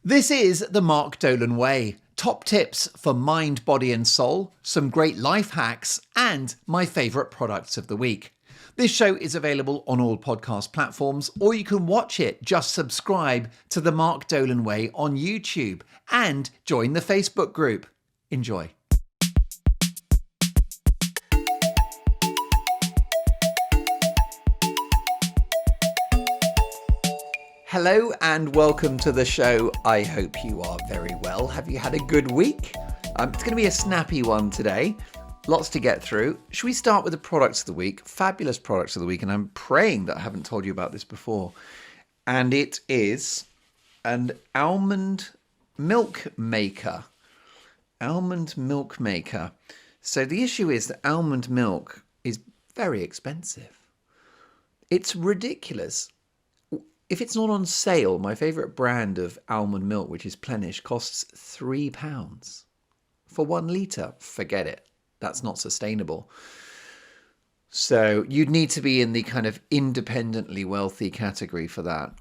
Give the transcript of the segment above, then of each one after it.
This is the Mark Dolan Way. Top tips for mind, body, and soul, some great life hacks, and my favourite products of the week. This show is available on all podcast platforms, or you can watch it. Just subscribe to the Mark Dolan Way on YouTube and join the Facebook group. Enjoy. Hello and welcome to the show. I hope you are very well. Have you had a good week? It's going to be a snappy one today. Lots to get through. Should we start with the products of the week? Fabulous products of the week, and I'm praying that I haven't told you about this before. And it is an almond milk maker. Almond milk maker. So the issue is that almond milk is very expensive. It's ridiculous. If it's not on sale, my favourite brand of almond milk, which is Plenish, costs £3 for 1 litre. Forget it. That's not sustainable. So you'd need to be in the kind of independently wealthy category for that.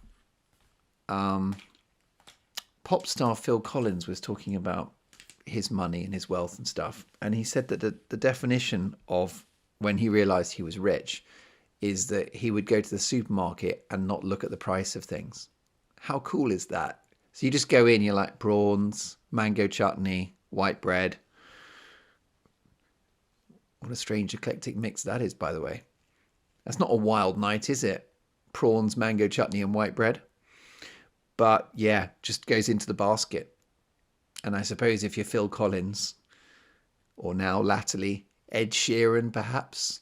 Pop star Phil Collins was talking about his money and his wealth and stuff. And he said that the definition of when he realised he was rich is that he would go to the supermarket and not look at the price of things. How cool is that? So you just go in, you're like prawns, mango chutney, white bread. What a strange eclectic mix that is, by the way. That's not a wild night, is it? Prawns, mango chutney and white bread. But yeah, just goes into the basket. And I suppose if you're Phil Collins, or now latterly Ed Sheeran perhaps,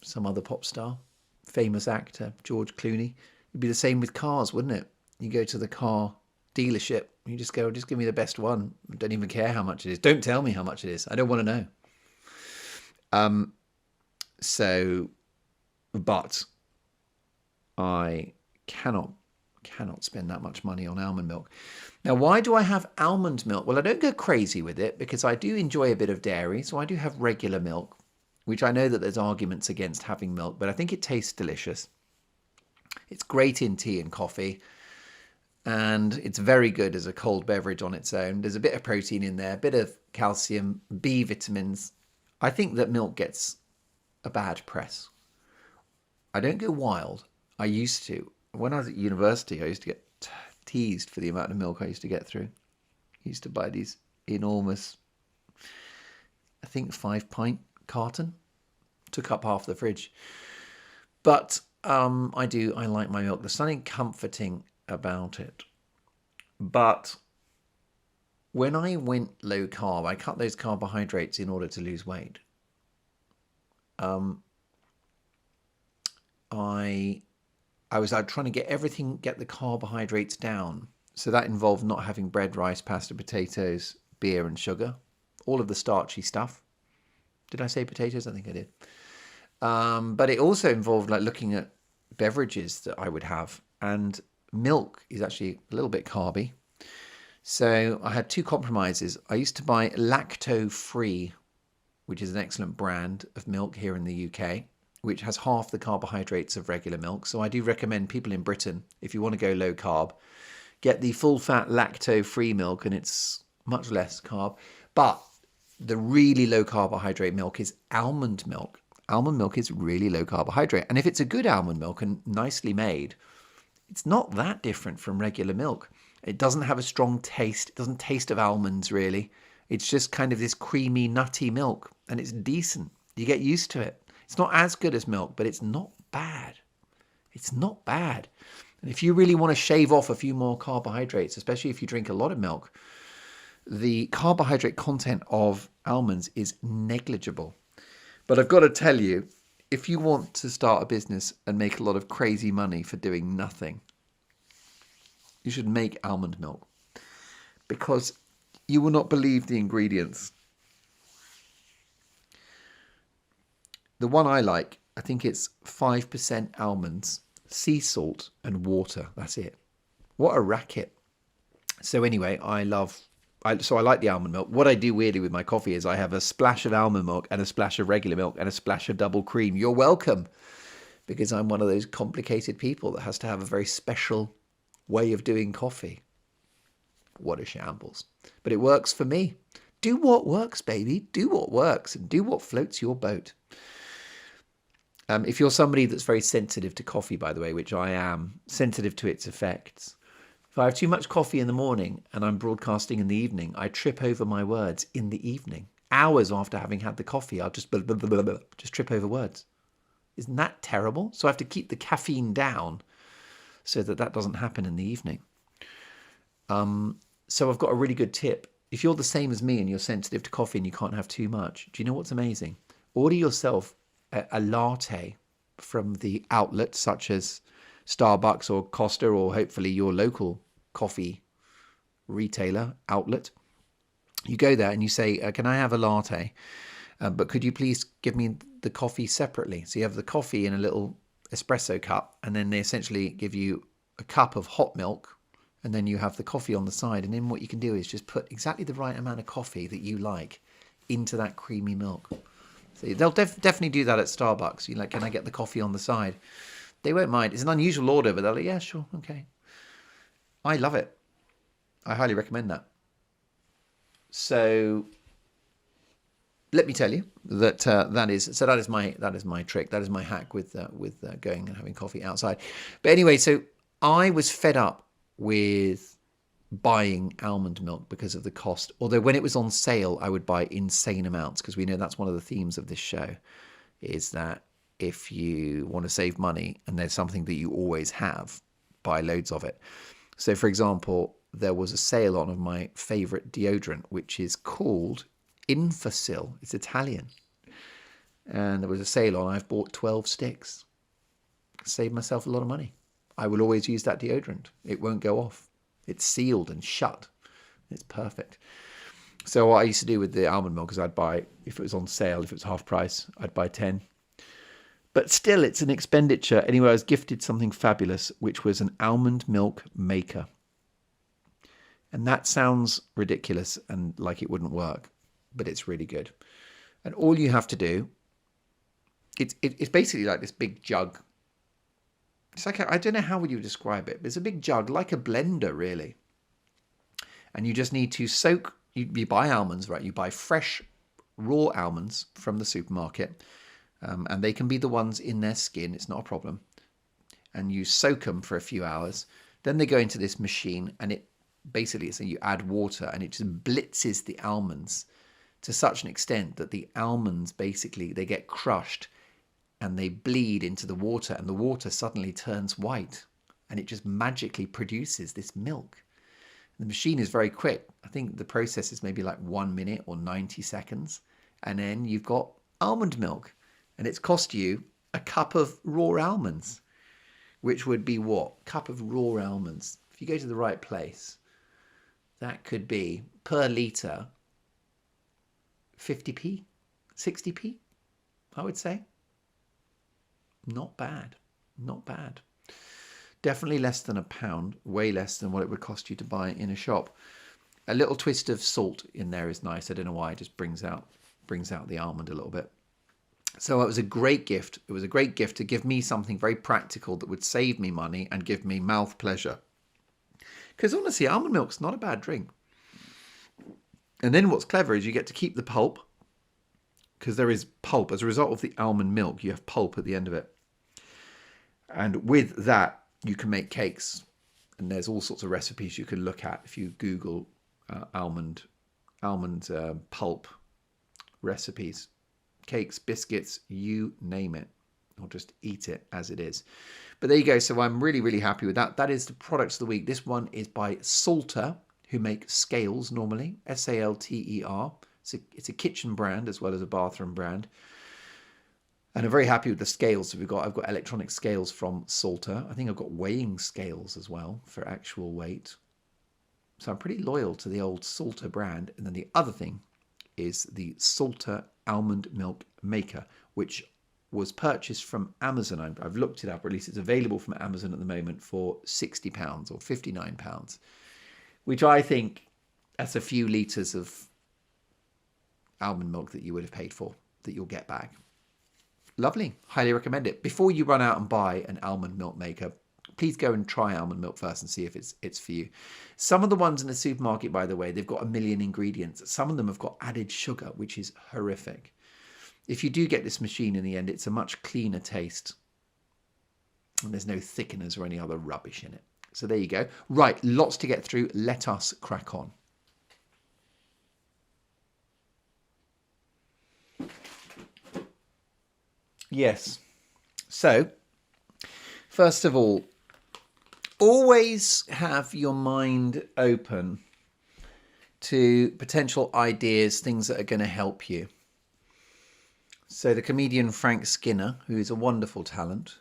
some other pop star, famous actor, George Clooney. It'd be the same with cars, wouldn't it? You go to the car dealership, you just go, just give me the best one. I don't even care how much it is. Don't tell me how much it is. I don't want to know. But I cannot spend that much money on almond milk. Now, why do I have almond milk? Well, I don't go crazy with it because I do enjoy a bit of dairy. So I do have regular milk, which I know that there's arguments against having milk, but I think it tastes delicious. It's great in tea and coffee, and it's very good as a cold beverage on its own. There's a bit of protein in there, a bit of calcium, B vitamins. I think that milk gets a bad press. I don't go wild. I used to. When I was at university, I used to get teased for the amount of milk I used to get through. I used to buy these enormous, I think 5-pint carton. Took up half the fridge. But I like my milk. There's something comforting about it. But when I went low carb, I cut those carbohydrates in order to lose weight. I was out trying to get the carbohydrates down. So that involved not having bread, rice, pasta, potatoes, beer and sugar. All of the starchy stuff. Did I say potatoes? I think I did. But it also involved like looking at beverages that I would have. And milk is actually a little bit carby. So I had two compromises. I used to buy lacto-free, which is an excellent brand of milk here in the UK, which has half the carbohydrates of regular milk. So I do recommend people in Britain, if you want to go low carb, get the full-fat lacto-free milk, and it's much less carb. But the really low carbohydrate milk is almond milk. Almond milk is really low carbohydrate. And if it's a good almond milk and nicely made, it's not that different from regular milk. It doesn't have a strong taste. It doesn't taste of almonds really. It's just kind of this creamy, nutty milk. And it's decent. You get used to it. It's not as good as milk, but it's not bad. It's not bad. And if you really want to shave off a few more carbohydrates, especially if you drink a lot of milk, the carbohydrate content of almonds is negligible. But I've got to tell you, if you want to start a business and make a lot of crazy money for doing nothing, you should make almond milk, because you will not believe the ingredients. The one I like, I think it's 5% almonds, sea salt and water. That's it. What a racket. So anyway, I like the almond milk. What I do weirdly with my coffee is I have a splash of almond milk and a splash of regular milk and a splash of double cream. You're welcome, because I'm one of those complicated people that has to have a very special way of doing coffee. What a shambles. But it works for me. Do what works, baby. Do what works and do what floats your boat. If you're somebody that's very sensitive to coffee, by the way, which I am, sensitive to its effects, if I have too much coffee in the morning and I'm broadcasting in the evening, I trip over my words in the evening. Hours after having had the coffee, I'll just trip over words. Isn't that terrible? So I have to keep the caffeine down so that doesn't happen in the evening. So I've got a really good tip. If you're the same as me and you're sensitive to coffee and you can't have too much, do you know what's amazing? Order yourself a latte from the outlet, such as Starbucks or Costa, or hopefully your local coffee retailer outlet. You go there and you say, can I have a latte? But could you please give me the coffee separately? So you have the coffee in a little espresso cup, and then they essentially give you a cup of hot milk, and then you have the coffee on the side. And then what you can do is just put exactly the right amount of coffee that you like into that creamy milk. So they'll definitely do that at Starbucks. You're like, can I get the coffee on the side? They won't mind. It's an unusual order, but they're like, yeah, sure, okay. I love it. I highly recommend that. So let me tell you that that is my trick. That is my hack with going and having coffee outside. But anyway, so I was fed up with buying almond milk because of the cost. Although when it was on sale, I would buy insane amounts, because we know that's one of the themes of this show, is that if you want to save money and there's something that you always have, buy loads of it. So for example, there was a sale on of my favorite deodorant, which is called Infasil. It's Italian. And there was a sale on. I've bought 12 sticks. Saved myself a lot of money. I will always use that deodorant. It won't go off. It's sealed and shut. It's perfect. So what I used to do with the almond milk is I'd buy, if it was on sale, if it was half price, I'd buy 10. But still, it's an expenditure. Anyway, I was gifted something fabulous, which was an almond milk maker. And that sounds ridiculous and like it wouldn't work, but it's really good. And all you have to do, it's basically like this big jug. It's like, I don't know how would you describe it, but it's a big jug, like a blender, really. And you just need to soak, you buy almonds, right? You buy fresh, raw almonds from the supermarket. And they can be the ones in their skin. It's not a problem. And you soak them for a few hours. Then they go into this machine, and it basically, so you add water, and it just blitzes the almonds to such an extent that the almonds basically, they get crushed and they bleed into the water, and the water suddenly turns white, and it just magically produces this milk. The machine is very quick. I think the process is maybe like 1 minute or 90 seconds. And then you've got almond milk. And it's cost you a cup of raw almonds, which would be what? Cup of raw almonds. If you go to the right place, that could be per litre 50p, 60p, I would say. Not bad. Not bad. Definitely less than £1, way less than what it would cost you to buy in a shop. A little twist of salt in there is nice. I don't know why, it just brings out the almond a little bit. So it was a great gift. It was a great gift to give me something very practical that would save me money and give me mouth pleasure. Because honestly, almond milk's not a bad drink. And then what's clever is you get to keep the pulp, because there is pulp. As a result of the almond milk, you have pulp at the end of it. And with that, you can make cakes. And there's all sorts of recipes you can look at if you Google almond pulp recipes. Cakes, biscuits, you name it, or just eat it as it is. But there you go. So I'm really, really happy with that. That is the products of the week. This one is by Salter, who make scales normally, Salter. It's a kitchen brand as well as a bathroom brand. And I'm very happy with the scales that we've got. I've got electronic scales from Salter. I think I've got weighing scales as well for actual weight. So I'm pretty loyal to the old Salter brand. And then the other thing is the Salter almond milk maker, which was purchased from Amazon. I've looked it up, or at least it's available from Amazon at the moment for £60 or £59, which I think that's a few litres of almond milk that you would have paid for, that you'll get back. Lovely. Highly recommend it. Before you run out and buy an almond milk maker, please go and try almond milk first and see if it's for you. Some of the ones in the supermarket, by the way, they've got a million ingredients. Some of them have got added sugar, which is horrific. If you do get this machine in the end, it's a much cleaner taste. And there's no thickeners or any other rubbish in it. So there you go. Right, lots to get through. Let us crack on. Yes. So, first of all, always have your mind open to potential ideas, things that are going to help you. So the comedian Frank Skinner, who is a wonderful talent,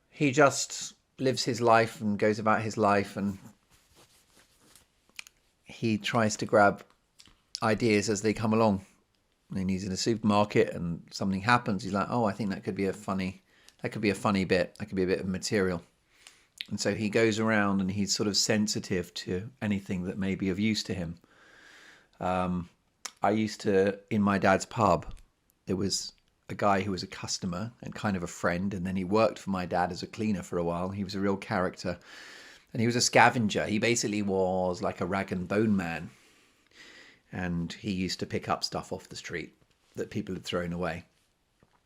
he just lives his life and goes about his life, and he tries to grab ideas as they come along. And he's in a supermarket and something happens. He's like, oh, I think that could be a funny bit. That could be a bit of material. And so he goes around and he's sort of sensitive to anything that may be of use to him. I used to, in my dad's pub, there was a guy who was a customer and kind of a friend. And then he worked for my dad as a cleaner for a while. He was a real character. And he was a scavenger. He basically was like a rag and bone man. And he used to pick up stuff off the street that people had thrown away.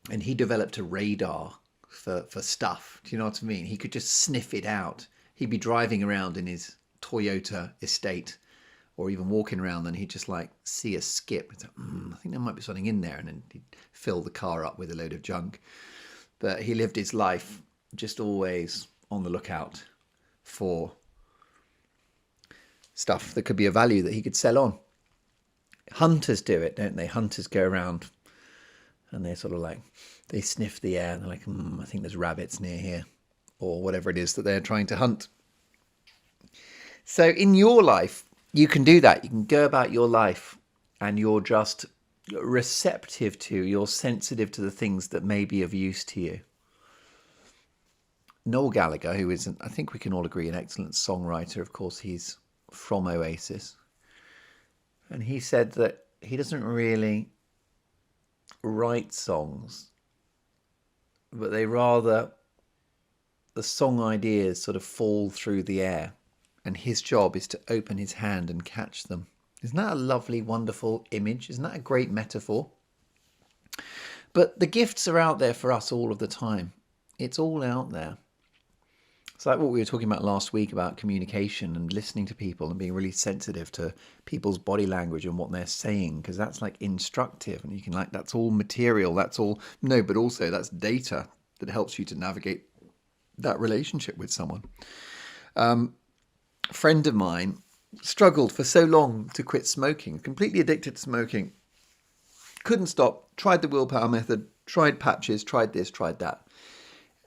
And he developed a radar for stuff. Do you know what I mean? He could just sniff it out. He'd be driving around in his Toyota estate or even walking around and he'd just like see a skip. He'd say, I think there might be something in there. And then he'd fill the car up with a load of junk. But he lived his life just always on the lookout for stuff that could be of value that he could sell on. Hunters do it, don't they? Hunters go around and they're sort of like, they sniff the air and they're like, I think there's rabbits near here, or whatever it is that they're trying to hunt. So in your life, you can do that. You can go about your life and you're just receptive to, you're sensitive to the things that may be of use to you. Noel Gallagher, who is, I think we can all agree, an excellent songwriter. Of course, he's from Oasis. And he said that he doesn't really write songs, but the song ideas sort of fall through the air. And his job is to open his hand and catch them. Isn't that a lovely, wonderful image? Isn't that a great metaphor? But the gifts are out there for us all of the time. It's all out there. It's like what we were talking about last week about communication and listening to people and being really sensitive to people's body language and what they're saying, because that's like instructive and you can like, that's all material, that's all, no, but also that's data that helps you to navigate that relationship with someone. A friend of mine struggled for so long to quit smoking, completely addicted to smoking, couldn't stop, tried the willpower method, tried patches, tried this, tried that.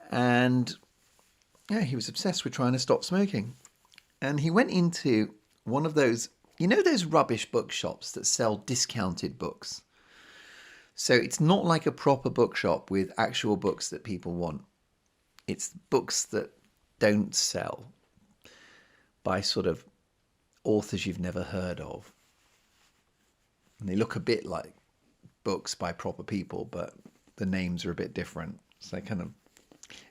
And yeah, he was obsessed with trying to stop smoking. And he went into one of those, you know, those rubbish bookshops that sell discounted books. So it's not like a proper bookshop with actual books that people want. It's books that don't sell by sort of authors you've never heard of. And they look a bit like books by proper people, but the names are a bit different. So they kind of,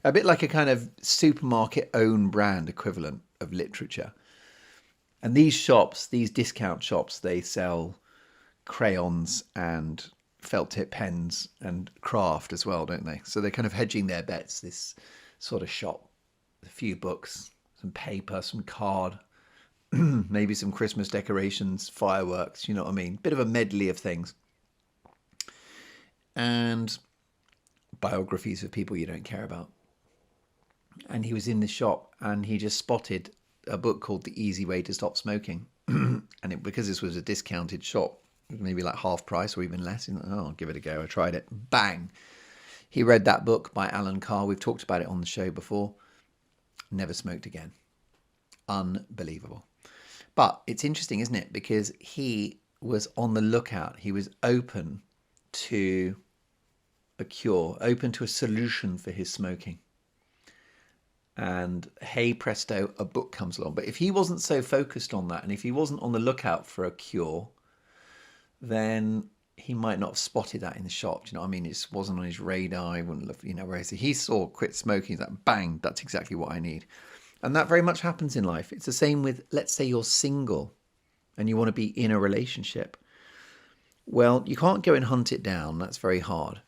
a bit like a kind of supermarket own brand equivalent of literature. And these shops, these discount shops, they sell crayons and felt tip pens and craft as well, don't they? So they're kind of hedging their bets, this sort of shop. A few books, some paper, some card, maybe some Christmas decorations, fireworks, you know what I mean? Bit of a medley of things. And biographies of people you don't care about. And he was in the shop and he just spotted a book called The Easy Way to Stop Smoking. And because this was a discounted shop, maybe like half price or even less, he's like, oh, I'll give it a go. I tried it. Bang. He read that book by Alan Carr. We've talked about it on the show before. Never smoked again. Unbelievable. But it's interesting, isn't it? Because he was on the lookout. He was open to a cure, open to a solution for his smoking. And hey presto, a book comes along. But if he wasn't so focused on that, and if he wasn't on the lookout for a cure, then he might not have spotted that in the shop. Do you know what I mean? It just wasn't on his radar. He wouldn't have, whereas he saw quit smoking, he's like, bang, that's exactly what I need. And that very much happens in life. It's the same with, let's say you're single and you want to be in a relationship. Well, you can't go and hunt it down. That's very hard.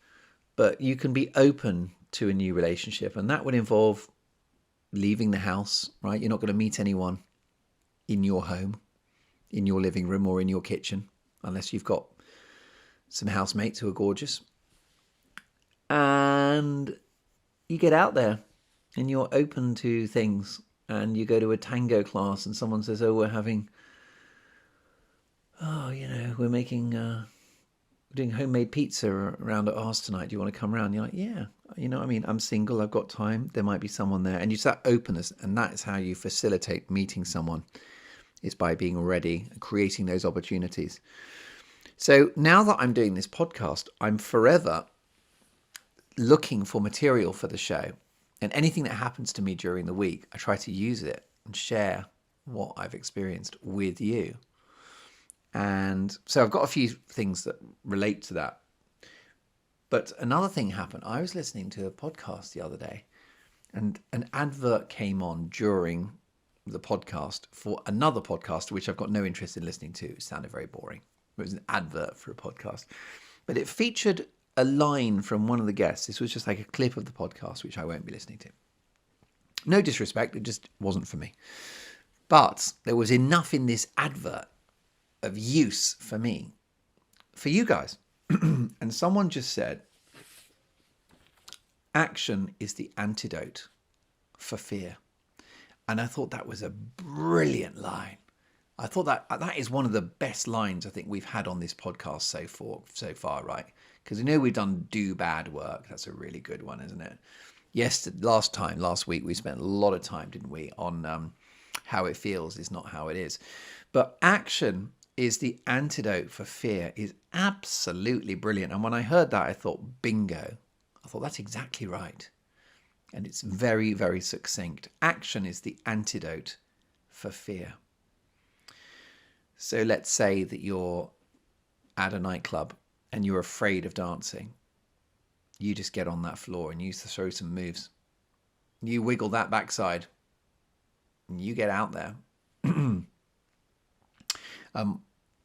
But you can be open to a new relationship, and that would involve leaving the house, right? You're not going to meet anyone in your home, in your living room or in your kitchen, unless you've got some housemates who are gorgeous. And you get out there and you're open to things, and you go to a tango class and someone says, oh, we're making, we're doing homemade pizza around at ours tonight. Do you want to come around? You're like, yeah, I'm single, I've got time. There might be someone there. And you start openness, and that's how you facilitate meeting someone, is by being ready and creating those opportunities. So now that I'm doing this podcast, I'm forever looking for material for the show. And anything that happens to me during the week, I try to use it and share what I've experienced with you. And so I've got a few things that relate to that. But another thing happened. I was listening to a podcast the other day, and an advert came on during the podcast for another podcast, which I've got no interest in listening to. It sounded very boring. It was an advert for a podcast. But it featured a line from one of the guests. This was just like a clip of the podcast, which I won't be listening to. No disrespect, it just wasn't for me. But there was enough in this advert of use for me, for you guys. And someone just said, action is the antidote for fear. And I thought that was a brilliant line. I thought that is one of the best lines I think we've had on this podcast so far, right? Because we've done do bad work. That's a really good one, isn't it? Yes, last week we spent a lot of time, didn't we, on how it feels is not how it is. But action is the antidote for fear is absolutely brilliant. And when I heard that, I thought, bingo. I thought, that's exactly right. And it's very, very succinct. Action is the antidote for fear. So let's say that you're at a nightclub and you're afraid of dancing. You just get on that floor and you throw some moves. You wiggle that backside and you get out there.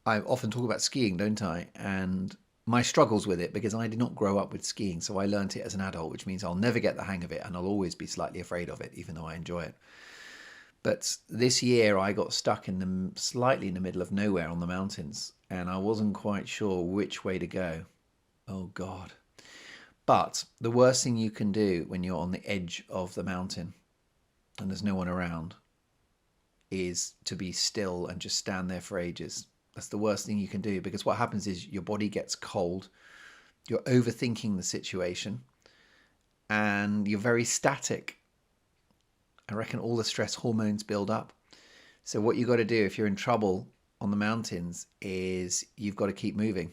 I often talk about skiing, don't I? And my struggles with it, because I did not grow up with skiing. So I learned it as an adult, which means I'll never get the hang of it and I'll always be slightly afraid of it, even though I enjoy it. But this year I got stuck slightly in the middle of nowhere on the mountains, and I wasn't quite sure which way to go. Oh God. But the worst thing you can do when you're on the edge of the mountain and there's no one around is to be still and just stand there for ages. That's the worst thing you can do, because what happens is your body gets cold, you're overthinking the situation, and you're very static. I reckon all the stress hormones build up. So what you've got to do if you're in trouble on the mountains is you've got to keep moving.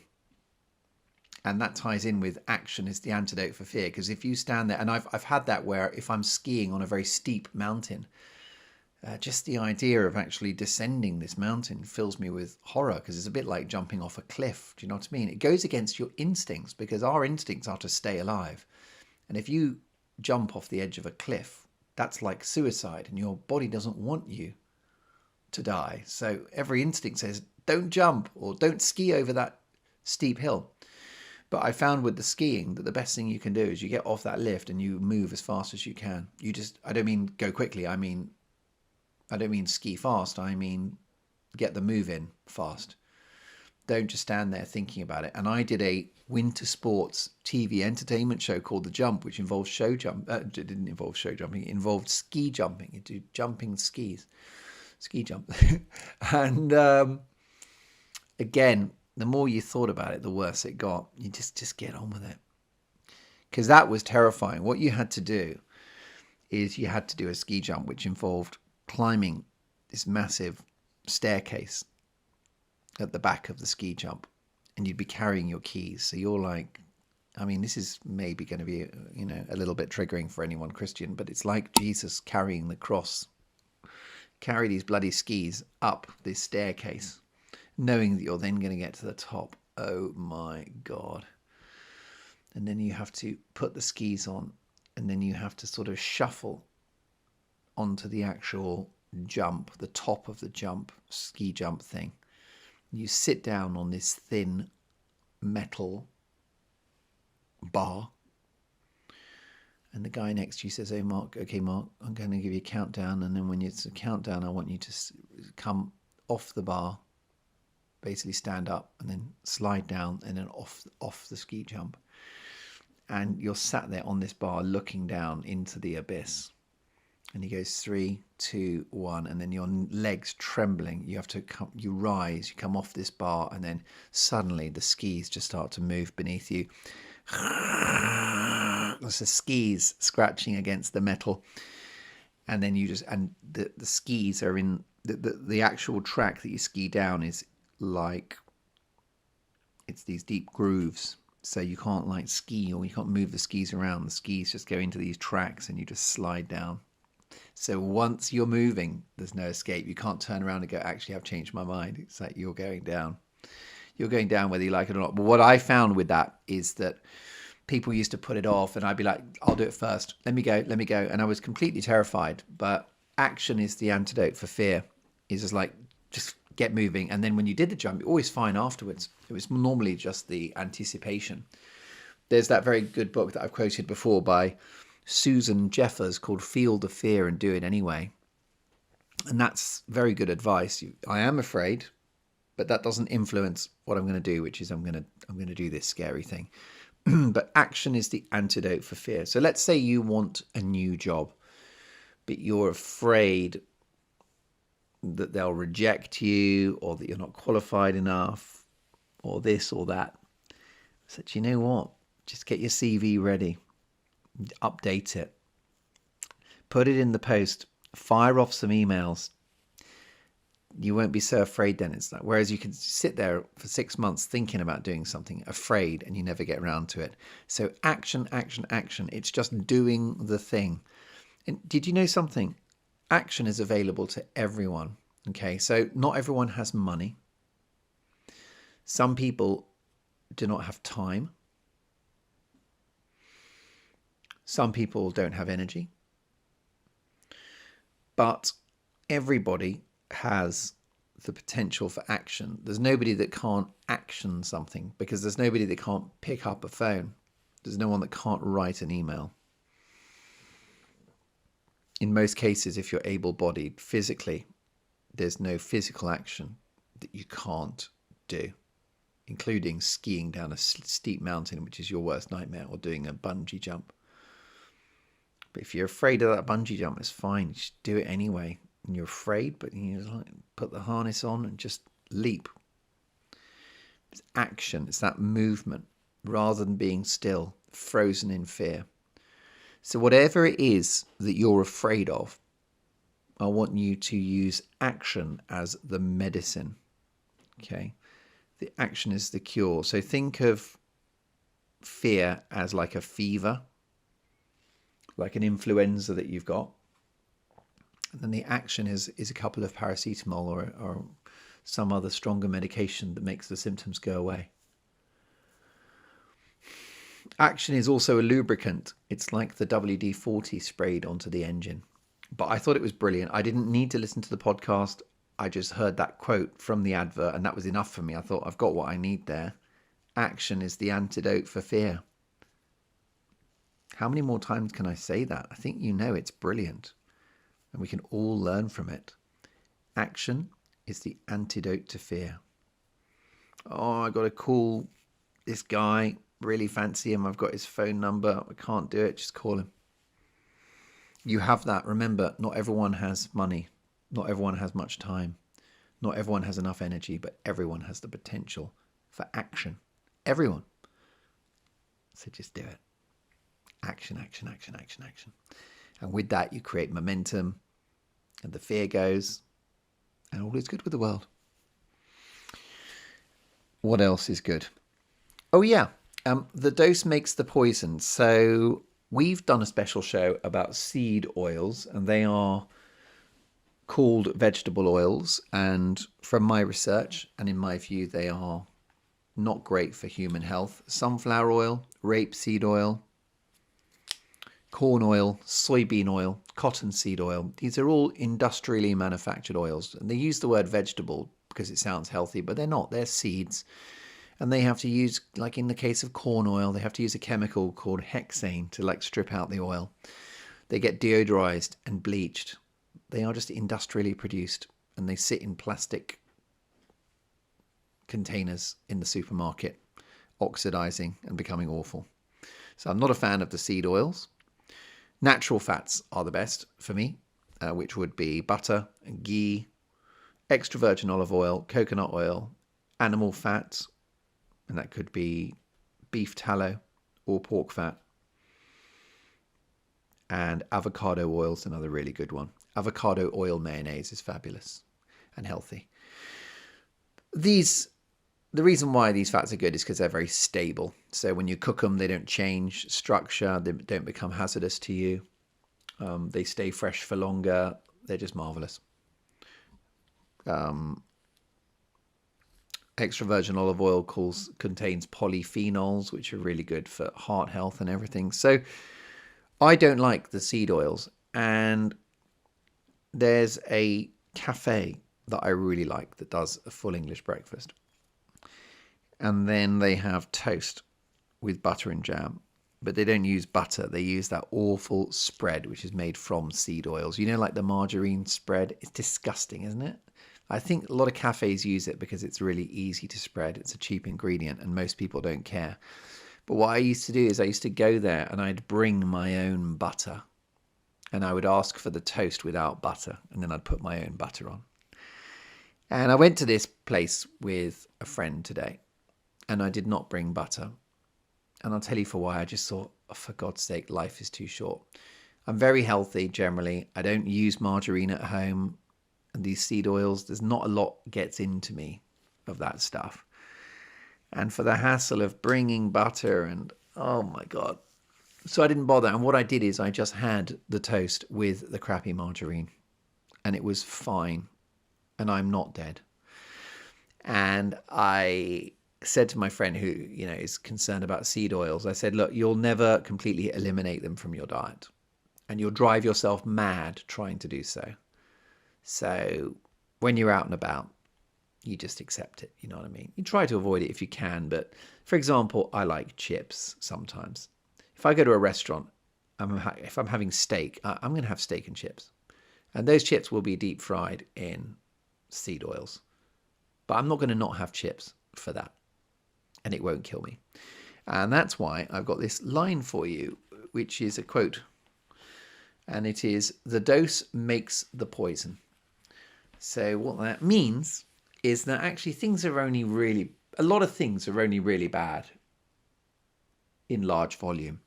And that ties in with action is the antidote for fear. Because if you stand there, and I've had that where if I'm skiing on a very steep mountain, just the idea of actually descending this mountain fills me with horror, because it's a bit like jumping off a cliff. Do you know what I mean? It goes against your instincts, because our instincts are to stay alive. And if you jump off the edge of a cliff, that's like suicide, and your body doesn't want you to die. So every instinct says, don't jump or don't ski over that steep hill. But I found with the skiing that the best thing you can do is you get off that lift and you move as fast as you can. I don't mean go quickly. I don't mean ski fast. I mean get the move in fast. Don't just stand there thinking about it. And I did a winter sports TV entertainment show called The Jump, which involved it didn't involve show jumping. It involved ski jumping. You do jumping skis, ski jump. And again, the more you thought about it, the worse it got. You just get on with it, because that was terrifying. What you had to do is you had to do a ski jump, which involved climbing this massive staircase at the back of the ski jump, and you'd be carrying your keys. So you're like, this is maybe going to be, a little bit triggering for anyone Christian, but it's like Jesus carrying the cross. Carry these bloody skis up this staircase, knowing that you're then going to get to the top. Oh my God. And then you have to put the skis on, and then you have to sort of shuffle onto the actual jump, the top of the jump, ski jump thing. You sit down on this thin metal bar, and the guy next to you says, "Hey, Mark, okay, Mark, I'm going to give you a countdown, and then when it's a countdown, I want you to come off the bar, basically stand up, and then slide down, and then off the ski jump." And you're sat there on this bar looking down into the abyss. And he goes 3, 2, 1, and then your legs trembling. You have to come, you rise, you come off this bar, and then suddenly the skis just start to move beneath you. There's the skis scratching against the metal, and then you just, and the skis are in the actual track that you ski down is like, it's these deep grooves. So you can't like ski, or you can't move the skis around. The skis just go into these tracks and you just slide down. So once you're moving, there's no escape. You can't turn around and go, actually, I've changed my mind. It's like you're going down. You're going down whether you like it or not. But what I found with that is that people used to put it off, and I'd be like, I'll do it first. Let me go. And I was completely terrified. But action is the antidote for fear. It's just like, just get moving. And then when you did the jump, you're always fine afterwards. It was normally just the anticipation. There's that very good book that I've quoted before by Susan Jeffers called Feel the Fear and Do It Anyway. And that's very good advice. I am afraid, but that doesn't influence what I'm going to do, which is I'm going to do this scary thing. But action is the antidote for fear. So let's say you want a new job, but you're afraid that they'll reject you, or that you're not qualified enough, or this or that. So do you know what? Just get your CV ready. Update it. Put it in the post. Fire off some emails. You won't be so afraid then. It's like, whereas you can sit there for 6 months thinking about doing something, afraid, and you never get around to it. So action, action, action. It's just doing the thing. And did you know something? Action is available to everyone. Okay, so not everyone has money. Some people do not have time. Some people don't have energy. But everybody has the potential for action. There's nobody that can't action something, because there's nobody that can't pick up a phone. There's no one that can't write an email. In most cases, if you're able-bodied physically, there's no physical action that you can't do, including skiing down a steep mountain, which is your worst nightmare, or doing a bungee jump. But if you're afraid of that bungee jump, it's fine. You just do it anyway. And you're afraid, but you just like put the harness on and just leap. It's action. It's that movement rather than being still, frozen in fear. So whatever it is that you're afraid of, I want you to use action as the medicine. Okay? The action is the cure. So think of fear as like a fever, like an influenza that you've got. And then the action is a couple of paracetamol or some other stronger medication that makes the symptoms go away. Action is also a lubricant. It's like the WD-40 sprayed onto the engine. But I thought it was brilliant. I didn't need to listen to the podcast. I just heard that quote from the advert, and that was enough for me. I thought, I've got what I need there. Action is the antidote for fear. How many more times can I say that? I think you know it's brilliant, and we can all learn from it. Action is the antidote to fear. Oh, I got to call this guy. Really fancy him. I've got his phone number. I can't do it. Just call him. You have that. Remember, not everyone has money. Not everyone has much time. Not everyone has enough energy, but everyone has the potential for action. Everyone. So just do it. Action, action, action, action, action. And with that, you create momentum, and the fear goes, and all is good with the world. What else is good? Oh, yeah. The dose makes the poison. So we've done a special show about seed oils, and they are called vegetable oils. And from my research, and in my view, they are not great for human health. Sunflower oil, rapeseed oil, corn oil, soybean oil, cottonseed oil. These are all industrially manufactured oils. And they use the word vegetable because it sounds healthy, but they're not. They're seeds. And they have to use, like in the case of corn oil, they have to use a chemical called hexane to like strip out the oil. They get deodorized and bleached. They are just industrially produced, and they sit in plastic containers in the supermarket, oxidizing and becoming awful. So I'm not a fan of the seed oils. Natural fats are the best for me, which would be butter, ghee, extra virgin olive oil, coconut oil, animal fats, and that could be beef tallow or pork fat. And avocado oil is another really good one. Avocado oil mayonnaise is fabulous and healthy. The reason why these fats are good is because they're very stable. So when you cook them, they don't change structure. They don't become hazardous to you. They stay fresh for longer. They're just marvelous. Extra virgin olive oil contains polyphenols, which are really good for heart health and everything. So I don't like the seed oils. And there's a cafe that I really like that does a full English breakfast. And then they have toast with butter and jam. But they don't use butter. They use that awful spread, which is made from seed oils. You know, like the margarine spread? It's disgusting, isn't it? I think a lot of cafes use it because it's really easy to spread. It's a cheap ingredient and most people don't care. But what I used to do is I used to go there and I'd bring my own butter. And I would ask for the toast without butter. And then I'd put my own butter on. And I went to this place with a friend today. And I did not bring butter. And I'll tell you for why. I just thought, oh, for God's sake, life is too short. I'm very healthy generally. I don't use margarine at home. And these seed oils, there's not a lot gets into me of that stuff. And for the hassle of bringing butter and, oh my God. So I didn't bother. And what I did is I just had the toast with the crappy margarine. And it was fine. And I'm not dead. And I said to my friend who, is concerned about seed oils, I said, look, you'll never completely eliminate them from your diet. And you'll drive yourself mad trying to do so. So when you're out and about, you just accept it. You know what I mean? You try to avoid it if you can. But for example, I like chips sometimes. If I go to a restaurant, if I'm having steak, I'm going to have steak and chips. And those chips will be deep fried in seed oils. But I'm not going to not have chips for that. And it won't kill me. And that's why I've got this line for you, which is a quote. And it is, the dose makes the poison. So what that means is that actually a lot of things are only really bad in large volume.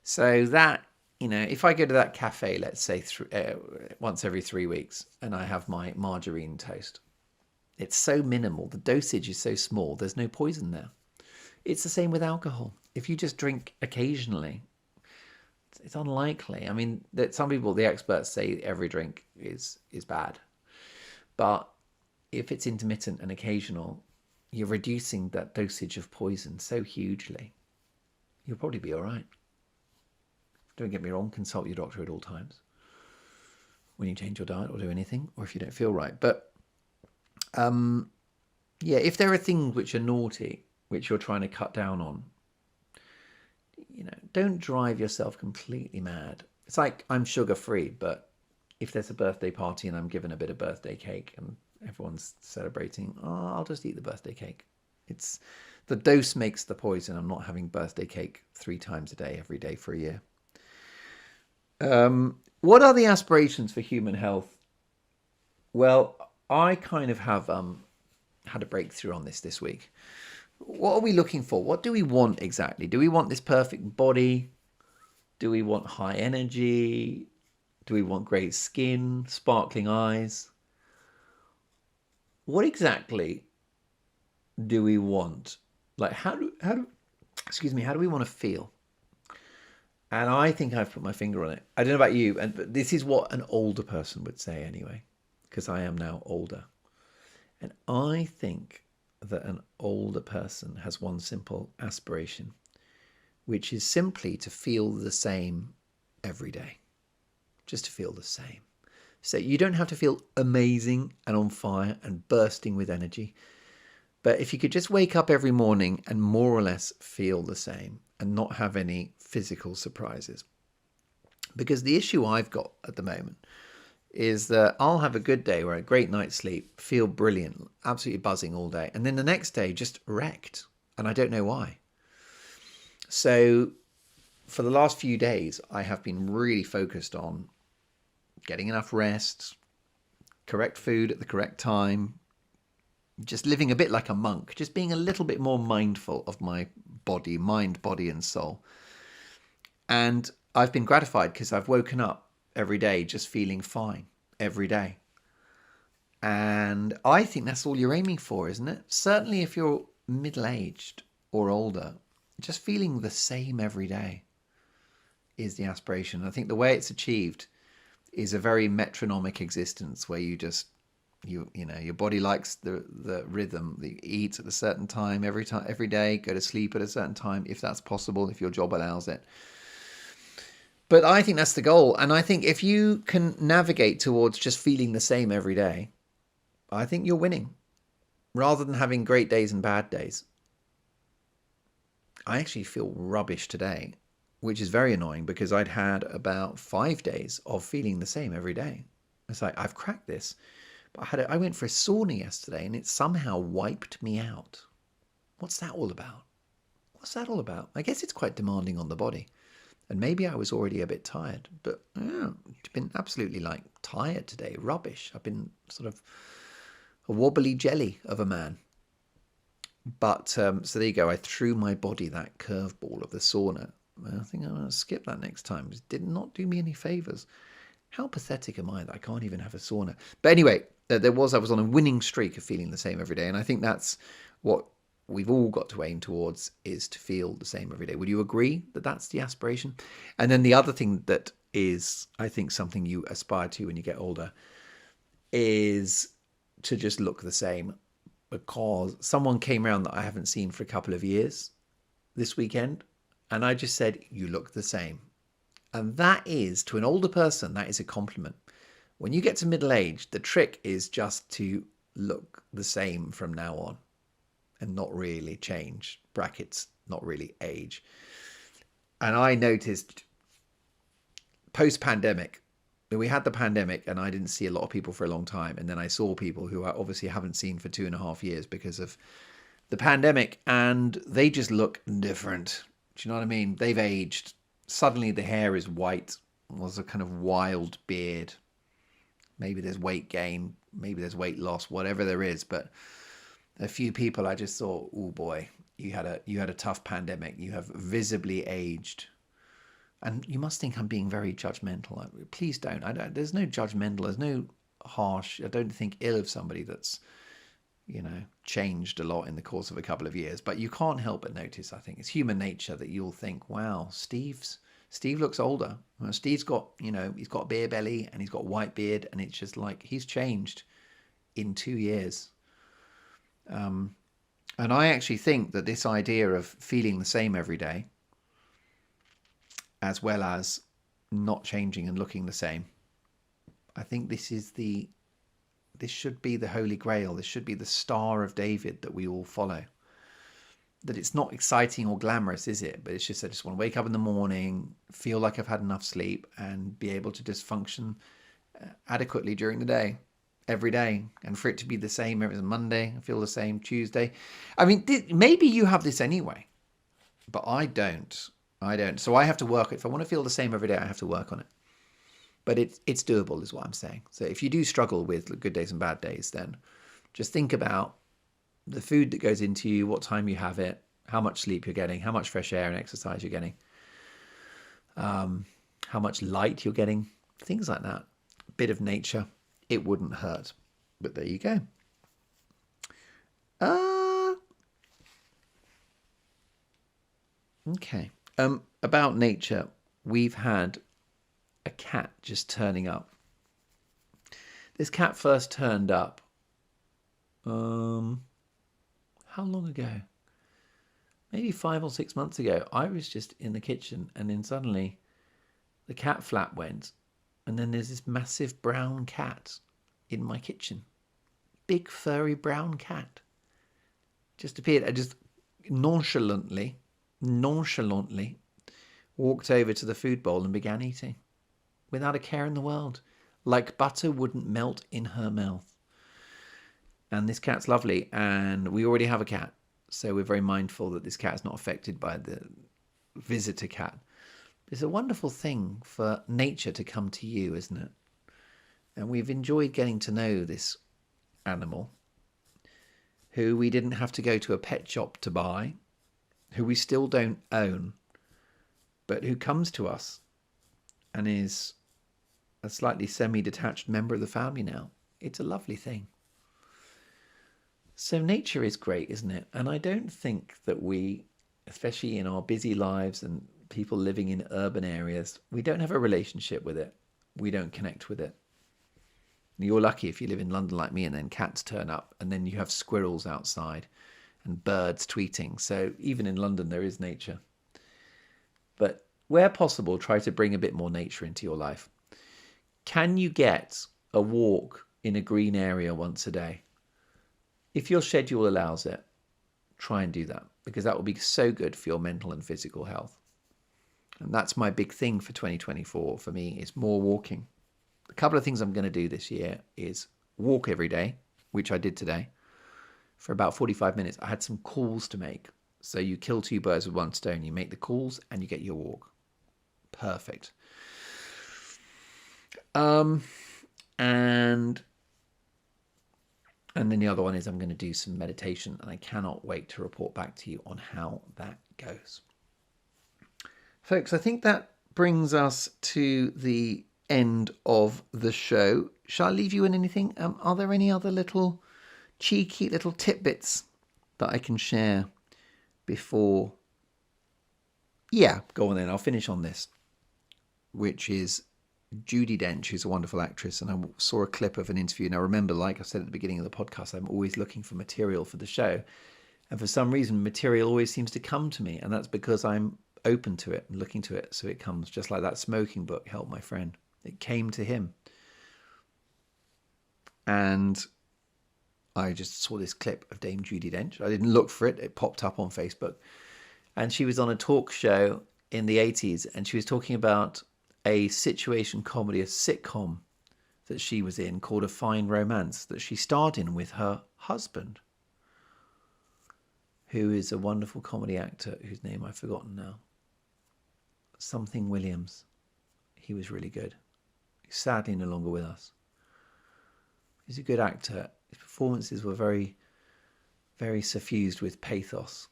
So that, if I go to that cafe, let's say once every 3 weeks, and I have my margarine toast, it's so minimal. The dosage is so small. There's no poison there. It's the same with alcohol. If you just drink occasionally, it's unlikely. I mean, that some people, the experts say every drink is bad. But if it's intermittent and occasional, you're reducing that dosage of poison so hugely. You'll probably be all right. Don't get me wrong, consult your doctor at all times when you change your diet or do anything, or if you don't feel right. But if there are things which are naughty, which you're trying to cut down on, don't drive yourself completely mad. It's like I'm sugar-free, but if there's a birthday party and I'm given a bit of birthday cake and everyone's celebrating, I'll just eat the birthday cake. It's the dose makes the poison. I'm not having birthday cake 3 times a day, every day for a year. What are the aspirations for human health? Well, I kind of have had a breakthrough on this week. What are we looking for? What do we want exactly? Do we want this perfect body? Do we want high energy? Do we want great skin, sparkling eyes? What exactly do we want? Like how do we want to feel? And I think I've put my finger on it. I don't know about you, but this is what an older person would say anyway, because I am now older. And I think that an older person has one simple aspiration, which is simply to feel the same every day. Just to feel the same. So you don't have to feel amazing and on fire and bursting with energy. But if you could just wake up every morning and more or less feel the same and not have any physical surprises. Because the issue I've got at the moment is that I'll have a good day where a great night's sleep, feel brilliant, absolutely buzzing all day. And then the next day just wrecked. And I don't know why. So for the last few days, I have been really focused on getting enough rest, correct food at the correct time, just living a bit like a monk, just being a little bit more mindful of my body, mind, body, and soul. And I've been gratified because I've woken up every day just feeling fine every day. And I think that's all you're aiming for, isn't it? Certainly if you're middle-aged or older, just feeling the same every day is the aspiration. I think the way it's achieved is a very metronomic existence where you just you know your body likes the rhythm. You eat at a certain time every day, go to sleep at a certain time if that's possible, if your job allows it. But I think that's the goal. And I think if you can navigate towards just feeling the same every day, I think you're winning rather than having great days and bad days. I actually feel rubbish today, which is very annoying because I'd had about 5 days of feeling the same every day. It's like, I've cracked this. But I went for a sauna yesterday and it somehow wiped me out. What's that all about? What's that all about? I guess it's quite demanding on the body. And maybe I was already a bit tired. But yeah, it's been absolutely tired today. Rubbish. I've been sort of a wobbly jelly of a man. But so there you go. I threw my body that curveball of the sauna. I think I'm going to skip that next time. It did not do me any favors. How pathetic am I that I can't even have a sauna? But anyway, I was on a winning streak of feeling the same every day. And I think that's what we've all got to aim towards, is to feel the same every day. Would you agree that that's the aspiration? And then the other thing that is, I think, something you aspire to when you get older is to just look the same. Because someone came around that I haven't seen for a couple of years this weekend, and I just said, you look the same. And that is, to an older person, that is a compliment. When you get to middle age, the trick is just to look the same from now on and not really change, brackets, not really age. And I noticed post-pandemic, we had the pandemic and I didn't see a lot of people for a long time. And then I saw people who I obviously haven't seen for 2.5 years because of the pandemic, and they just look different. Do you know what I mean? They've aged. Suddenly the hair is white. There's a kind of wild beard. Maybe there's weight gain. Maybe there's weight loss, whatever there is. But a few people I just thought, oh boy, you had a tough pandemic. You have visibly aged. And you must think I'm being very judgmental. Please don't. There's no judgmental. There's no harsh. I don't think ill of somebody that's, changed a lot in the course of a couple of years. But you can't help but notice, I think, it's human nature that you'll think, wow, Steve looks older. Well, Steve's got, he's got a beer belly and he's got a white beard, and it's just like he's changed in 2 years. And I actually think that this idea of feeling the same every day, as well as not changing and looking the same, I think this should be the Holy Grail. This should be the Star of David that we all follow. That it's not exciting or glamorous, is it? But it's just, I just want to wake up in the morning, feel like I've had enough sleep, and be able to just function adequately during the day, every day. And for it to be the same every Monday, I feel the same Tuesday. I mean, maybe you have this anyway, but I don't. So I have to work. If I want to feel the same every day, I have to work on it. But it's doable, is what I'm saying. So if you do struggle with good days and bad days, then just think about the food that goes into you, what time you have it, how much sleep you're getting, how much fresh air and exercise you're getting, how much light you're getting, things like that. A bit of nature, it wouldn't hurt. But there you go. Okay. About nature, we've had a cat just turning up. This cat first turned up, How long ago? Maybe 5 or 6 months ago. I was just in the kitchen and then suddenly the cat flap went and then there's this massive brown cat in my kitchen. Big furry brown cat. Just appeared. I just nonchalantly walked over to the food bowl and began eating without a care in the world, like butter wouldn't melt in her mouth. And this cat's lovely, and we already have a cat, so we're very mindful that this cat is not affected by the visitor cat. It's a wonderful thing for nature to come to you, isn't it? And we've enjoyed getting to know this animal, who we didn't have to go to a pet shop to buy, who we still don't own, but who comes to us and is a slightly semi-detached member of the family now. It's a lovely thing. So nature is great, isn't it? And I don't think that we, especially in our busy lives and people living in urban areas, we don't have a relationship with it. We don't connect with it. You're lucky if you live in London like me and then cats turn up and then you have squirrels outside and birds tweeting. So even in London, there is nature. But where possible, try to bring a bit more nature into your life. Can you get a walk in a green area once a day? If your schedule allows it, try and do that, because that will be so good for your mental and physical health. And that's my big thing for 2024 for me, is more walking. A couple of things I'm going to do this year is walk every day, which I did today, for about 45 minutes. I had some calls to make. So you kill two birds with one stone. You make the calls and you get your walk. Perfect. And then the other one is I'm going to do some meditation, and I cannot wait to report back to you on how that goes. Folks, I think that brings us to the end of the show. Shall I leave you in anything? Are there any other little cheeky little tidbits that I can share before? Yeah, go on then. I'll finish on this, which is Judi Dench, who's a wonderful actress, and I saw a clip of an interview. Now, remember, like I said at the beginning of the podcast, I'm always looking for material for the show. And for some reason, material always seems to come to me. And that's because I'm open to it and looking to it. So it comes, just like that smoking book, Help My Friend. It came to him. And I just saw this clip of Dame Judi Dench. I didn't look for it. It popped up on Facebook. And she was on a talk show in the 80s. And she was talking about a situation comedy, a sitcom that she was in called A Fine Romance, that she starred in with her husband, who is a wonderful comedy actor whose name I've forgotten now. Something Williams. He was really good. He's sadly no longer with us. He's a good actor. His performances were very, very suffused with pathos.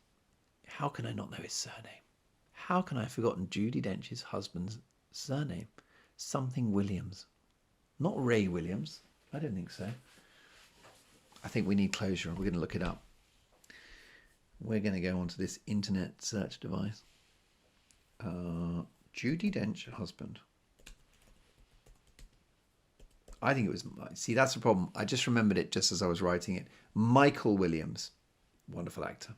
How can I not know his surname? How can I have forgotten Judi Dench's husband's surname? Something Williams. Not Ray Williams. I don't think so. I think we need closure. We're going to look it up. We're going to go onto this internet search device. Judi Dench husband. I think it was... See, that's the problem. I just remembered it just as I was writing it. Michael Williams. Wonderful actor.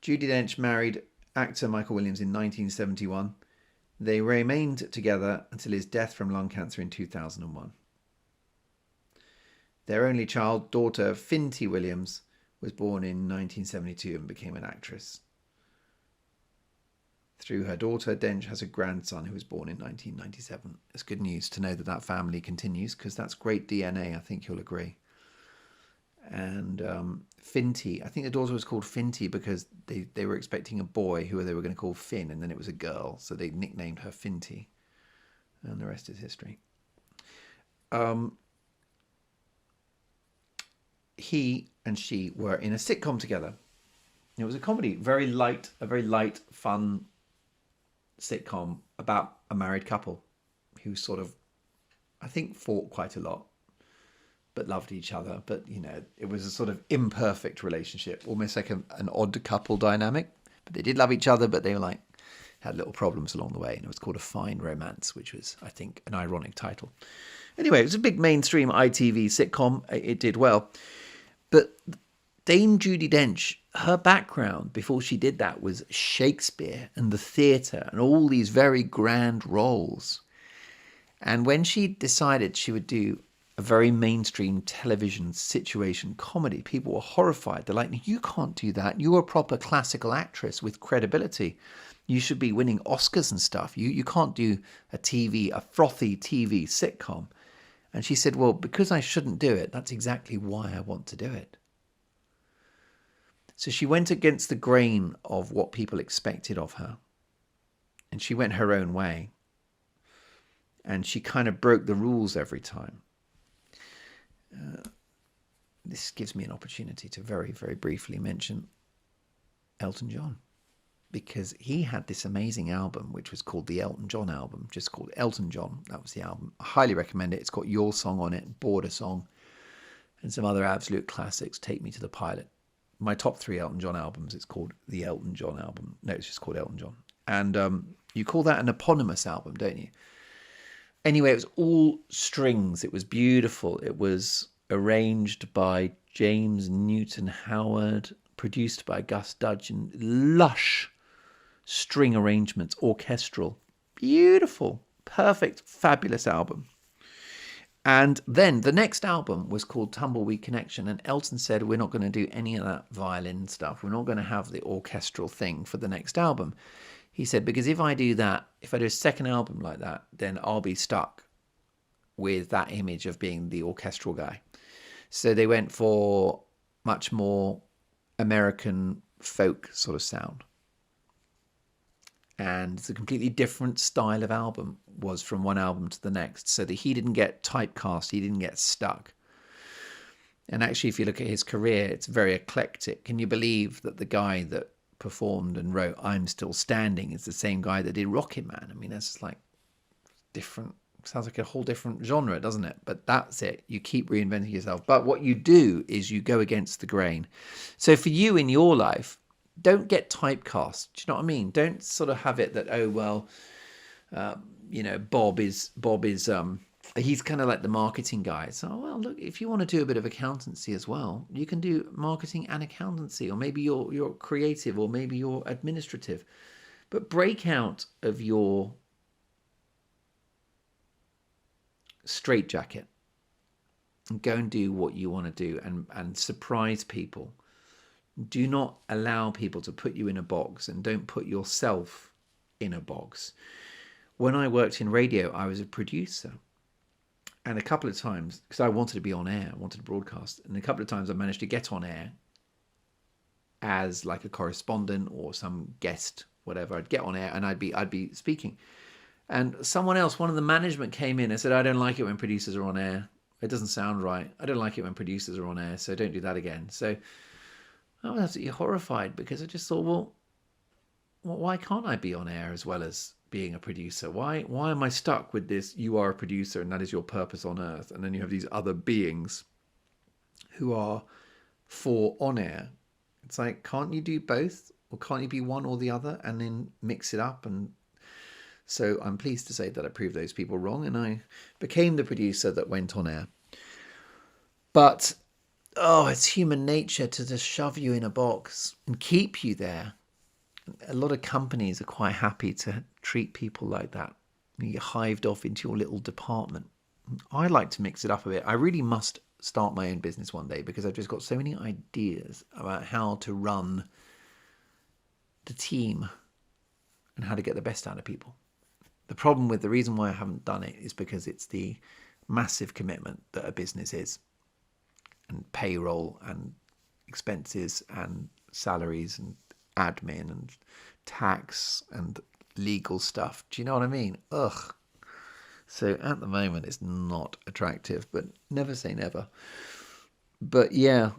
Judi Dench married actor Michael Williams in 1971. They remained together until his death from lung cancer in 2001. Their only child, daughter Finty Williams, was born in 1972 and became an actress. Through her daughter, Dench has a grandson who was born in 1997. It's good news to know that that family continues, because that's great DNA, I think you'll agree. And Finty, I think the daughter was called Finty because they were expecting a boy who they were going to call Finn, and then it was a girl, so they nicknamed her Finty. And the rest is history. He and she were in a sitcom together. It was a comedy, a very light, fun sitcom about a married couple who sort of, I think, fought quite a lot, but loved each other. But, you know, it was a sort of imperfect relationship, almost like an odd couple dynamic. But they did love each other, but they were like, had little problems along the way. And it was called A Fine Romance, which was, I think, an ironic title. Anyway, it was a big mainstream ITV sitcom. It did well. But Dame Judi Dench, her background before she did that was Shakespeare and the theatre and all these very grand roles. And when she decided she would do a very mainstream television situation comedy, people were horrified. They're like, you can't do that. You're a proper classical actress with credibility. You should be winning Oscars and stuff. You can't do a frothy TV sitcom. And she said, well, because I shouldn't do it, that's exactly why I want to do it. So she went against the grain of what people expected of her. And she went her own way. And she kind of broke the rules every time. This gives me an opportunity to very, very briefly mention Elton John. Because he had this amazing album, which was called the Elton John album, just called Elton John. That was the album. I highly recommend it. It's got Your Song on it, Border Song, and some other absolute classics, Take Me to the Pilot. My top 3 Elton John albums, it's called the Elton John album. No, it's just called Elton John. And you call that an eponymous album, don't you? Anyway, it was all strings. It was beautiful. It was arranged by James Newton Howard, produced by Gus Dudgeon. Lush string arrangements, orchestral. Beautiful, perfect, fabulous album. And then the next album was called Tumbleweed Connection, and Elton said, we're not going to do any of that violin stuff. We're not going to have the orchestral thing for the next album. He said, because if I do that, if I do a second album like that, then I'll be stuck with that image of being the orchestral guy. So they went for much more American folk sort of sound. And it's a completely different style of album was from one album to the next, so that he didn't get typecast, he didn't get stuck. And actually, if you look at his career, it's very eclectic. Can you believe that the guy that performed and wrote I'm Still Standing is the same guy that did Rocket Man? I mean, that's like different, sounds like a whole different genre, doesn't it? But that's it. You keep reinventing yourself. But what you do is you go against the grain. So for you in your life, don't get typecast. Do you know what I mean? Don't sort of have it that, oh, well, Bob is he's kind of like the marketing guy. So, well, look, if you want to do a bit of accountancy as well, you can do marketing and accountancy, or maybe you're creative, or maybe you're administrative. But break out of your straitjacket and go and do what you want to do and surprise people. Do not allow people to put you in a box, and don't put yourself in a box. When I worked in radio, I was a producer. And a couple of times, because I wanted to be on air, I wanted to broadcast, and a couple of times I managed to get on air as like a correspondent or some guest, whatever. I'd get on air and I'd be speaking. And someone else, one of the management came in and said, I don't like it when producers are on air. It doesn't sound right. I don't like it when producers are on air, so don't do that again. So I was absolutely horrified, because I just thought, well, why can't I be on air as well as being a producer? Why am I stuck with this, you are a producer and that is your purpose on earth, and then you have these other beings who are for on air? It's like, can't you do both? Or can't you be one or the other and then mix it up? And so I'm pleased to say that I proved those people wrong, and I became the producer that went on air. But it's human nature to just shove you in a box and keep you there. A lot of companies are quite happy to treat people like that. You get hived off into your little department. I like to mix it up a bit. I really must start my own business one day, because I've just got so many ideas about how to run the team and how to get the best out of people. The reason why I haven't done it is because it's the massive commitment that a business is, and payroll and expenses and salaries and admin and tax and legal stuff. Do you know what I mean? Ugh. So at the moment it's not attractive, but never say never. But yeah,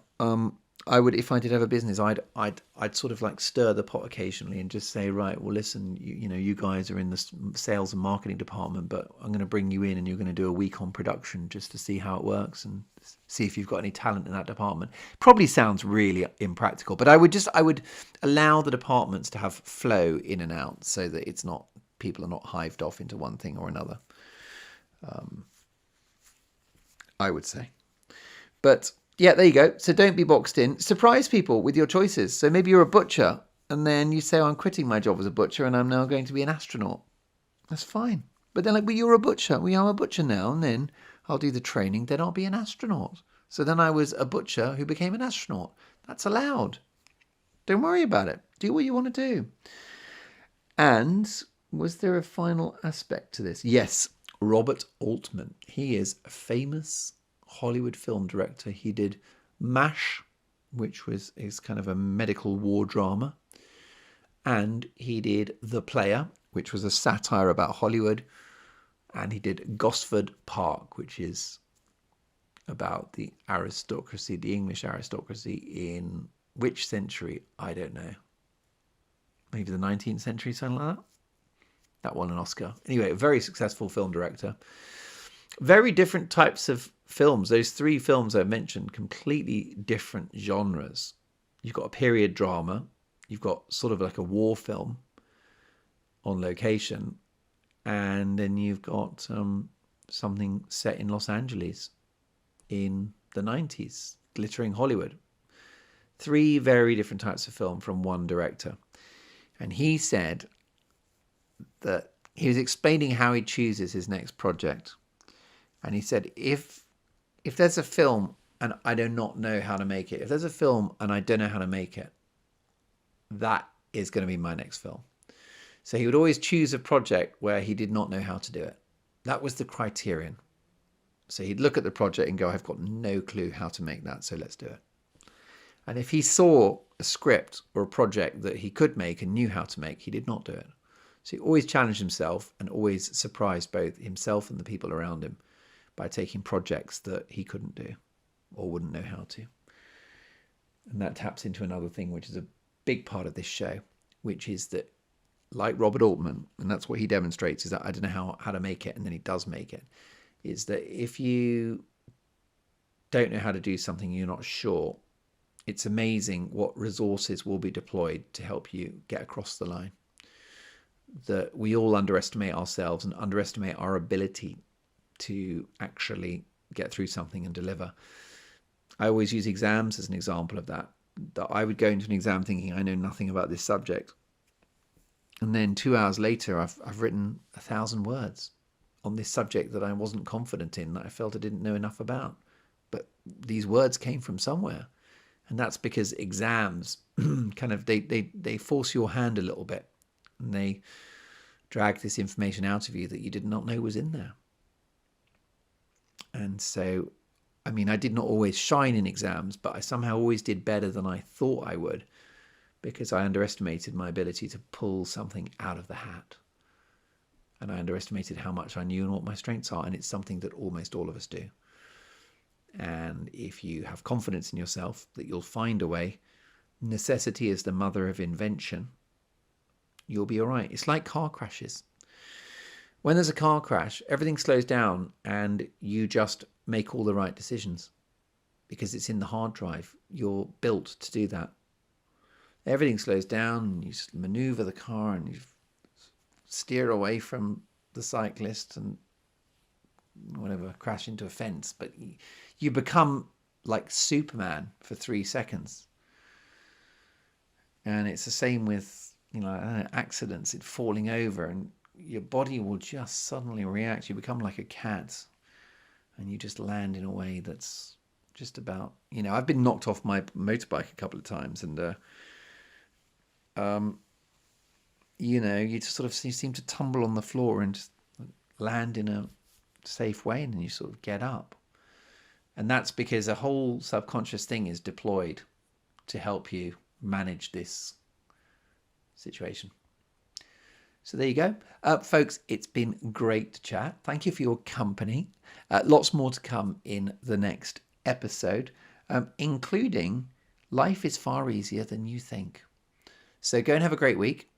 I would, if I did have a business, I'd sort of like stir the pot occasionally and just say, right, well, listen, you guys are in the sales and marketing department, but I'm going to bring you in and you're going to do a week on production just to see how it works and see if you've got any talent in that department. Probably sounds really impractical, but I would allow the departments to have flow in and out, so that it's not, people are not hived off into one thing or another. I would say. But Yeah, there you go. So don't be boxed in. Surprise people with your choices. So maybe you're a butcher and then you say, oh, I'm quitting my job as a butcher and I'm now going to be an astronaut. That's fine. But then like, well, you're a butcher. We are a butcher now. And then I'll do the training. Then I'll be an astronaut. So then I was a butcher who became an astronaut. That's allowed. Don't worry about it. Do what you want to do. And was there a final aspect to this? Yes, Robert Altman. He is a famous Hollywood film director. He did MASH, which is kind of a medical war drama. And he did The Player, which was a satire about Hollywood. And he did Gosford Park, which is about the aristocracy, the English aristocracy in which century? I don't know. Maybe the 19th century, something like that. That won an Oscar. Anyway, a very successful film director. Very different types of films. Those three films I mentioned, completely different genres. You've got a period drama. You've got sort of like a war film on location. And then you've got something set in Los Angeles in the 90s, glittering Hollywood. Three very different types of film from one director. And he said that he was explaining how he chooses his next project. And he said, if there's a film and I do not know how to make it, if there's a film and I don't know how to make it, that is going to be my next film. So he would always choose a project where he did not know how to do it. That was the criterion. So he'd look at the project and go, I've got no clue how to make that, so let's do it. And if he saw a script or a project that he could make and knew how to make, he did not do it. So he always challenged himself and always surprised both himself and the people around him by taking projects that he couldn't do or wouldn't know how to. And that taps into another thing, which is a big part of this show, which is that, like Robert Altman, and that's what he demonstrates, is that I don't know how to make it, and then he does make it, is that if you don't know how to do something, you're not sure, it's amazing what resources will be deployed to help you get across the line. That we all underestimate ourselves and underestimate our ability to actually get through something and deliver. I always use exams as an example of that. That I would go into an exam thinking I know nothing about this subject. And then 2 hours later, I've written 1,000 words on this subject that I wasn't confident in, that I felt I didn't know enough about. But these words came from somewhere. And that's because exams kind of, they force your hand a little bit. And they drag this information out of you that you did not know was in there. And so, I mean, I did not always shine in exams, but I somehow always did better than I thought I would, because I underestimated my ability to pull something out of the hat. And I underestimated how much I knew and what my strengths are. And it's something that almost all of us do. And if you have confidence in yourself that you'll find a way, necessity is the mother of invention, you'll be all right. It's like car crashes. When there's a car crash, everything slows down and you just make all the right decisions because it's in the hard drive. You're built to do that. Everything slows down and you just maneuver the car and you steer away from the cyclist and whatever, crash into a fence. But you become like Superman for 3 seconds. And it's the same with, accidents, it's falling over and your body will just suddenly react. You become like a cat and you just land in a way that's just about, I've been knocked off my motorbike a couple of times and, you just sort of you seem to tumble on the floor and just land in a safe way and then you sort of get up. And that's because a whole subconscious thing is deployed to help you manage this situation. So there you go. Folks, it's been great to chat. Thank you for your company. Lots more to come in the next episode, including life is far easier than you think. So go and have a great week.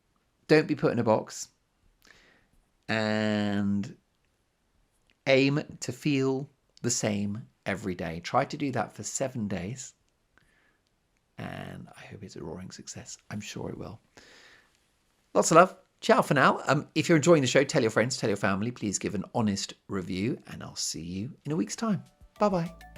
Don't be put in a box. And aim to feel the same every day. Try to do that for 7 days. And I hope it's a roaring success. I'm sure it will. Lots of love. Ciao for now. If you're enjoying the show, tell your friends, tell your family. Please give an honest review. And I'll see you in a week's time. Bye-bye.